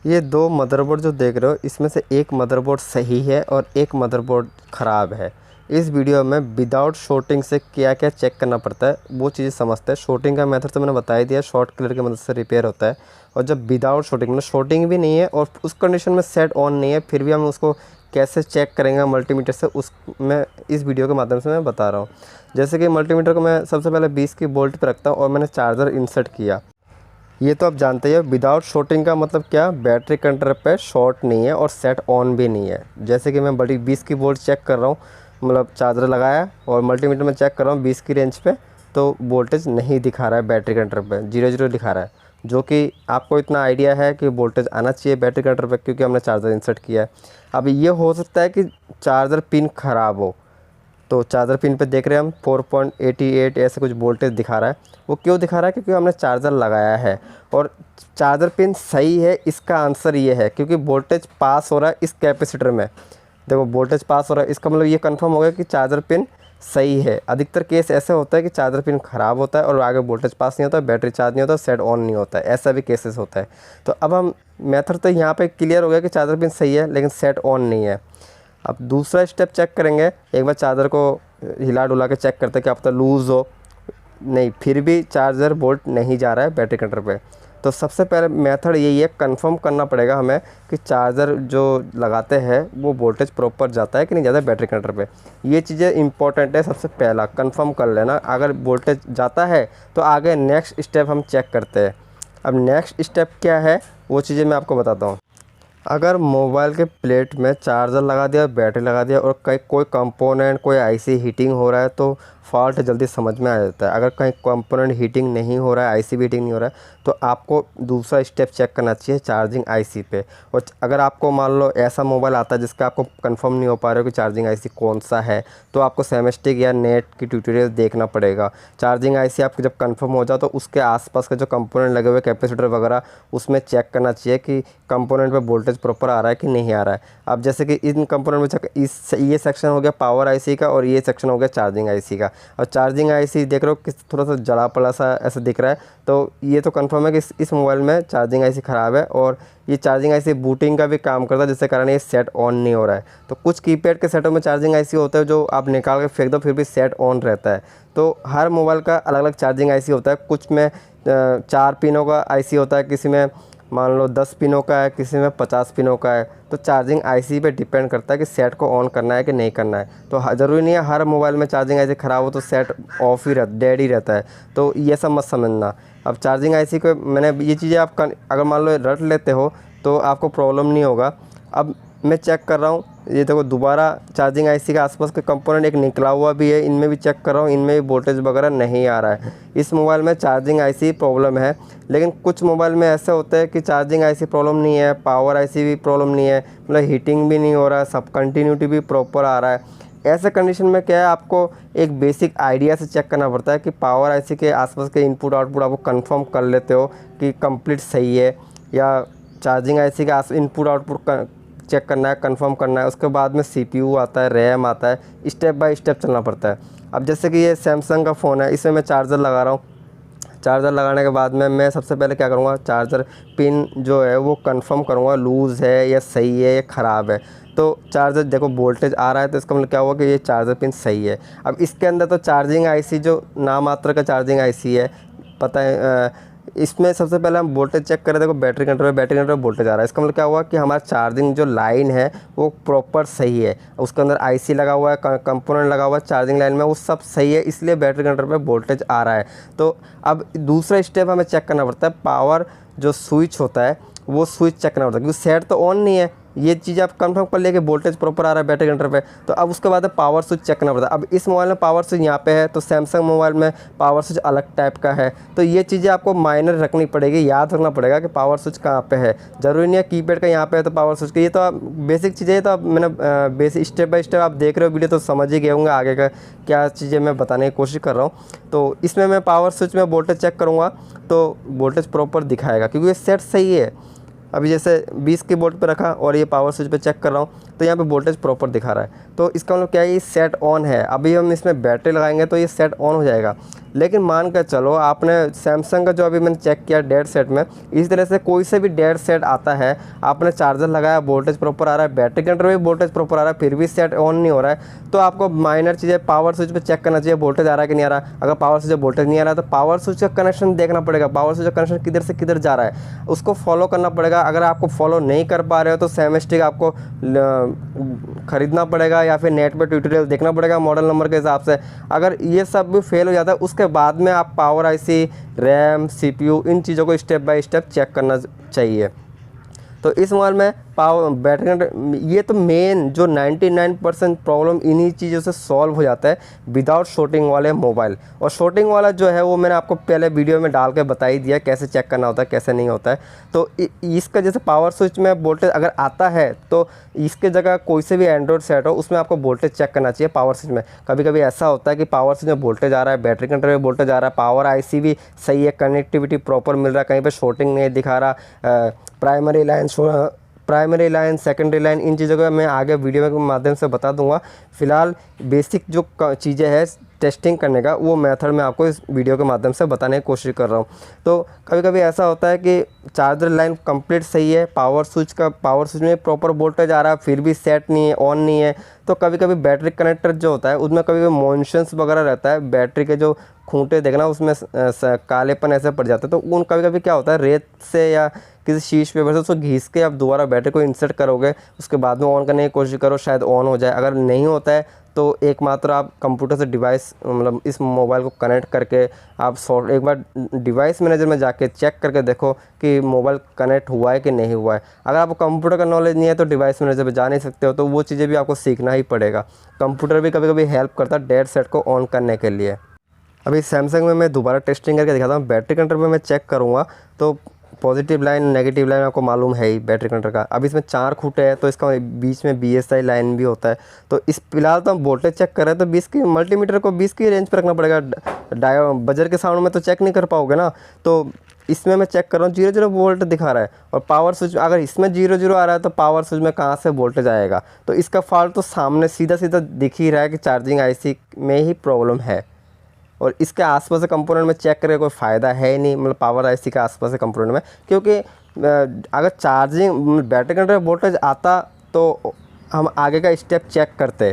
ये दो मदरबोर्ड जो देख रहे हो, इसमें से एक मदरबोर्ड सही है और एक मदरबोर्ड ख़राब है। इस वीडियो में विदाउट शॉर्टिंग से क्या क्या चेक करना पड़ता है वो चीज़ें समझते हैं। शॉर्टिंग का मेथड तो मैंने बता ही दिया, शॉर्ट क्लियर की मदद से रिपेयर होता है। और जब विदाउट शॉर्टिंग, मतलब शॉर्टिंग भी नहीं है और उस कंडीशन में सेट ऑन नहीं है, फिर भी हम उसको कैसे चेक करेंगे मल्टीमीटर से, उस मैं इस वीडियो के माध्यम से मैं बता रहा हूँ। जैसे कि मल्टीमीटर को मैं सबसे पहले 20 की वोल्ट पर रखता हूँ और मैंने चार्जर इंसर्ट किया। ये तो आप जानते हैं, विदाउट शॉर्टिंग का मतलब क्या, बैटरी कंट्रोल पे शॉर्ट नहीं है और सेट ऑन भी नहीं है। जैसे कि मैं बड़ी 20 की वोल्ट चेक कर रहा हूँ, मतलब चार्जर लगाया और मल्टीमीटर में चेक कर रहा हूँ 20 की रेंज पे, तो वोल्टेज नहीं दिखा रहा है बैटरी कंट्रोल पे, 0 दिखा रहा है। जो कि आपको इतना आइडिया है कि वोल्टेज आना चाहिए बैटरी कंट्रोल पे, क्योंकि हमने चार्जर इंसर्ट किया है। अब ये हो सकता है कि चार्जर पिन ख़राब हो, तो चार्जर पिन पे देख रहे हैं हम 4.88 ऐसे कुछ वोल्टेज दिखा रहा है। वो क्यों दिखा रहा है? क्योंकि हमने चार्जर लगाया है और चार्जर पिन सही है। इसका आंसर ये है क्योंकि वोल्टेज पास हो रहा है इस कैपेसिटर में। देखो वोल्टेज पास हो रहा है, इसका मतलब ये कंफर्म हो गया कि चार्जर पिन सही है। अधिकतर केस ऐसे होता है कि चार्जर पिन ख़राब होता है और आगे वोल्टेज पास नहीं होता, बैटरी चार्ज नहीं होता, सेट ऑन नहीं होता है, ऐसा भी केसेस होता है। तो अब हम मेथड तो यहाँ पे क्लियर हो गया कि चार्जर पिन सही है लेकिन सेट ऑन नहीं है। अब दूसरा स्टेप चेक करेंगे। एक बार चार्जर को हिला डुला के चेक करते हैं कि अब तो लूज़ हो, नहीं फिर भी चार्जर वोल्ट नहीं जा रहा है बैटरी कंट्रोल पे। तो सबसे पहले मेथड यही है, कंफर्म करना पड़ेगा हमें कि चार्जर जो लगाते हैं वो वोल्टेज प्रॉपर जाता है कि नहीं जाता है बैटरी कंट्रोल पे। ये चीज़ें इंपॉर्टेंट है। सबसे पहला कंफर्म कर लेना, अगर वोल्टेज जाता है तो आगे नेक्स्ट स्टेप हम चेक करते हैं। अब नेक्स्ट स्टेप क्या है वो चीज़ें मैं आपको बताता हूँ। अगर मोबाइल के प्लेट में चार्जर लगा दिया, बैटरी लगा दिया और कहीं कोई कंपोनेंट, कोई आईसी हीटिंग हो रहा है तो फॉल्ट जल्दी समझ में आ जाता है। अगर कहीं कंपोनेंट हीटिंग नहीं हो रहा है, आईसी भी हीटिंग नहीं हो रहा है, तो आपको दूसरा स्टेप चेक करना चाहिए चार्जिंग आईसी पे। और अगर आपको मान लो ऐसा मोबाइल आता है जिसका आपको कंफर्म नहीं हो पा रहा हो कि चार्जिंग आईसी कौन सा है, तो आपको सेमेस्टिक या नेट की ट्यूटोरियल देखना पड़ेगा। चार्जिंग आईसी आपकी जब कंफर्म हो जाए तो उसके आसपास के जो कंपोनेंट लगे हुए कैपेसिटर वगैरह, उसमें चेक करना चाहिए कि कंपोनेंट पे वोल्टेज प्रॉपर आ रहा है कि नहीं आ रहा है। अब जैसे कि इन कंपोनेंट में ये सेक्शन हो गया पावर आईसी का और ये सेक्शन हो गया चार्जिंग आईसी का। और चार्जिंग आईसी देख रहे हो किस थोड़ा सा जला पड़ा सा ऐसा दिख रहा है, तो ये तो कंफर्म है कि इस मोबाइल में चार्जिंग आईसी ख़राब है। और ये चार्जिंग आईसी बूटिंग का भी काम करता है, जिससे कारण ये सेट ऑन नहीं हो रहा है। तो कुछ कीपैड के सेटों में चार्जिंग आईसी होता है जो आप निकाल के फेंक दो फिर भी सेट ऑन रहता है। तो हर मोबाइल का अलग अलग चार्जिंग आईसी होता है। कुछ में 4 पिनों का आईसी होता है, किसी में मान लो 10 पिनों का है, किसी में 50 पिनों का है। तो चार्जिंग आईसी पे डिपेंड करता है कि सेट को ऑन करना है कि नहीं करना है। तो ज़रूरी नहीं है हर मोबाइल में चार्जिंग आईसी ख़राब हो तो सेट ऑफ ही डेड ही रहता है, तो ये सब मत समझना। अब चार्जिंग आईसी को मैंने ये चीज़ें आप अगर मान लो रट लेते हो तो आपको प्रॉब्लम नहीं होगा। अब मैं चेक कर रहा हूँ, ये देखो दोबारा चार्जिंग आईसी के आसपास के कंपोनेंट एक निकला हुआ भी है, इनमें भी चेक कर रहा हूँ, इनमें भी वोल्टेज वगैरह नहीं आ रहा है। इस मोबाइल में चार्जिंग आईसी प्रॉब्लम है। लेकिन कुछ मोबाइल में ऐसे होता है कि चार्जिंग आईसी प्रॉब्लम नहीं है, पावर आईसी भी प्रॉब्लम नहीं है, मतलब हीटिंग भी नहीं हो रहा है, सब कंटिन्यूटी भी प्रॉपर आ रहा है। ऐसे कंडीशन में क्या है, आपको एक बेसिक आइडिया से चेक करना पड़ता है कि पावर आईसी के आसपास के इनपुट आउटपुट आपको कंफर्म कर लेते हो कि कंप्लीट सही है, या चार्जिंग आईसी का इनपुट आउटपुट चेक करना है, कंफर्म करना है। उसके बाद में सीपीयू आता है, रैम आता है, स्टेप बाय स्टेप चलना पड़ता है। अब जैसे कि ये सैमसंग का फ़ोन है, इसमें मैं चार्जर लगा रहा हूँ। चार्जर लगाने के बाद में मैं सबसे पहले क्या करूँगा, चार्जर पिन जो है वो कंफर्म करूँगा लूज़ है या सही है या ख़राब है। तो चार्जर देखो वोल्टेज आ रहा है तो इसका मतलब क्या हुआ कि ये चार्जर पिन सही है। अब इसके अंदर तो चार्जिंग आईसी जो नाम मात्र का चार्जिंग आईसी है, पता है, इसमें सबसे पहले हम वोल्टेज चेक करें। देखो बैटरी कंट्रोल वोल्टेज आ रहा है, इसका मतलब क्या हुआ कि हमारा चार्जिंग जो लाइन है वो प्रॉपर सही है। उसके अंदर आईसी लगा हुआ है, कंपोनेंट लगा हुआ है चार्जिंग लाइन में, वो सब सही है, इसलिए बैटरी कंट्रोल पे वोल्टेज आ रहा है। तो अब दूसरा स्टेप हमें चेक करना पड़ता है, पावर जो स्विच होता है वो स्विच चेक करना पड़ता है, क्योंकि सेट तो ऑन नहीं है। ये चीज़ आप कंफर्म कर लिए कि वोल्टेज प्रॉपर आ रहा है बैटरी कंट्रोल पे, तो अब उसके बाद पावर स्विच चेक करना पड़ता है। अब इस मोबाइल में पावर स्विच यहाँ पे है, तो सैमसंग मोबाइल में पावर स्विच अलग टाइप का है। तो ये चीज़ें आपको माइनर रखनी पड़ेगी, याद रखना पड़ेगा कि पावर स्विच कहाँ पे है। ज़रूरी नहीं है कीपैड का यहाँ पे है तो पावर स्विच का, ये तो आप बेसिक चीज़ें, तो आप मैंने बेसिक स्टेप बाय स्टेप आप देख रहे हो वीडियो तो समझ ही गए होंगे आगे का क्या चीज़ें मैं बताने की कोशिश कर रहा हूँ। तो इसमें मैं पावर स्विच में वोल्टेज चेक करूँगा तो वोल्टेज प्रॉपर दिखाएगा, क्योंकि ये सेट सही है। अभी जैसे 20 की वोल्ट पे रखा और ये पावर स्विच पे चेक कर रहा हूँ तो यहाँ पे वोल्टेज प्रॉपर दिखा रहा है। तो इसका मतलब क्या है, ये सेट ऑन है। अभी हम इसमें बैटरी लगाएंगे तो ये सेट ऑन हो जाएगा। लेकिन मान कर चलो आपने सैमसंग का जो अभी मैंने चेक किया डेड सेट में, इस तरह से कोई से भी डेड सेट आता है, आपने चार्जर लगाया, वोल्टेज प्रॉपर आ रहा है, बैटरी के अंदर भी वोल्टेज प्रॉपर आ रहा है, फिर भी सेट ऑन नहीं हो रहा है, तो आपको माइनर चीज़ें पावर स्विच पे चेक करना चाहिए वोल्टेज आ रहा है कि नहीं आ रहा है। अगर पावर स्विच वोल्टेज नहीं आ रहा है तो पावर स्विच का कनेक्शन देखना पड़ेगा, पावर स्विच का कनेक्शन किधर से किधर जा रहा है, उसको फॉलो करना पड़ेगा। अगर आपको फॉलो नहीं कर पा रहे हो तो सेमेस्टिक आपको ख़रीदना पड़ेगा या फिर नेट पर ट्यूटोरियल देखना पड़ेगा मॉडल नंबर के हिसाब से। अगर ये सब भी फेल हो जाता है उसके बाद में आप पावर आईसी, रैम, सीपीयू, इन चीज़ों को स्टेप बाय स्टेप चेक करना चाहिए। तो इस मोबाइल में पावर बैटरी ये तो मेन जो 99% प्रॉब्लम इन्हीं चीज़ों से सॉल्व हो जाता है विदाउट शॉर्टिंग वाले मोबाइल। और शॉर्टिंग वाला जो है वो मैंने आपको पहले वीडियो में डाल के बता ही दिया कैसे चेक करना होता है, कैसे नहीं होता है। तो इसका जैसे पावर स्विच में वोल्टेज अगर आता है तो इसके जगह कोई से भी एंड्रॉयड सेट हो उसमें आपको वोल्टेज चेक करना चाहिए पावर स्विच में। कभी कभी ऐसा होता है कि पावर स्विच में वोल्टेज आ रहा है, बैटरी कंट्रोल में वोल्टेज आ रहा है, पावर आईसी भी सही है, कनेक्टिविटी प्रॉपर मिल रहा है, कहीं पर शॉर्टिंग नहीं दिखा रहा, प्राइमरी लाइन, सेकेंडरी लाइन, इन चीज़ों का मैं आगे वीडियो के माध्यम से बता दूंगा। फ़िलहाल बेसिक जो चीज़ें हैं टेस्टिंग करने का वो मेथड मैं आपको इस वीडियो के माध्यम से बताने की कोशिश कर रहा हूँ। तो कभी कभी ऐसा होता है कि चार्जर लाइन कंप्लीट सही है, पावर स्विच में प्रॉपर वोल्टेज आ रहा है, फिर भी सेट नहीं है, ऑन नहीं है। तो कभी कभी बैटरी कनेक्टर जो होता है उसमें कभी कभी मोशंस वगैरह रहता है, बैटरी के जो खूंटे देखना उसमें कालेपन ऐसे पड़ जाता है। तो उन कभी कभी क्या होता है, रेत से या किसी शीश पेपर से उसको घिस के आप दोबारा बैटरी को इंसर्ट करोगे, उसके बाद में ऑन करने की कोशिश करो, शायद ऑन हो जाए। अगर नहीं होता है तो एकमात्र आप कंप्यूटर से डिवाइस मतलब इस मोबाइल को कनेक्ट करके आप एक बार डिवाइस मैनेजर में जाके चेक करके देखो कि मोबाइल कनेक्ट हुआ है कि नहीं हुआ है। अगर आपको कंप्यूटर का नॉलेज नहीं है तो डिवाइस मैनेजर पे जा नहीं सकते हो, तो वो चीज़ें भी आपको सीखना ही पड़ेगा। कंप्यूटर भी कभी कभी हेल्प करता है डेड सेट को ऑन करने के लिए। अभी सैमसंग में मैं दोबारा टेस्टिंग करके दिखाता हूँ। बैटरी कंट्रोल में मैं चेक करूँगा तो पॉजिटिव लाइन, नेगेटिव लाइन आपको मालूम है ही बैटरी कंट्रोल का। अब इसमें 4 खूंटे हैं तो इसका बीच में BSI लाइन भी होता है। तो इस फिलहाल तो हम वोल्टेज चेक कर रहे हैं तो 20 की मल्टीमीटर को 20 की रेंज पर रखना पड़ेगा। बजर के साउंड में तो चेक नहीं कर पाओगे ना। तो इसमें मैं चेक कर रहा हूँ 0 वोल्ट दिखा रहा है। और पावर स्विच अगर इसमें 0 आ रहा है तो पावर स्विच में कहाँ से वोल्टेज आएगा। तो इसका फॉल्ट तो सामने सीधा सीधा दिख ही रहा है कि चार्जिंग IC में ही प्रॉब्लम है। और इसके आसपास के कंपोनेंट में चेक करके कोई फ़ायदा है ही नहीं, मतलब पावर आईसी के आसपास के कंपोनेंट में। क्योंकि अगर चार्जिंग बैटरी कंट्रोल वोल्टेज आता तो हम आगे का स्टेप चेक करते।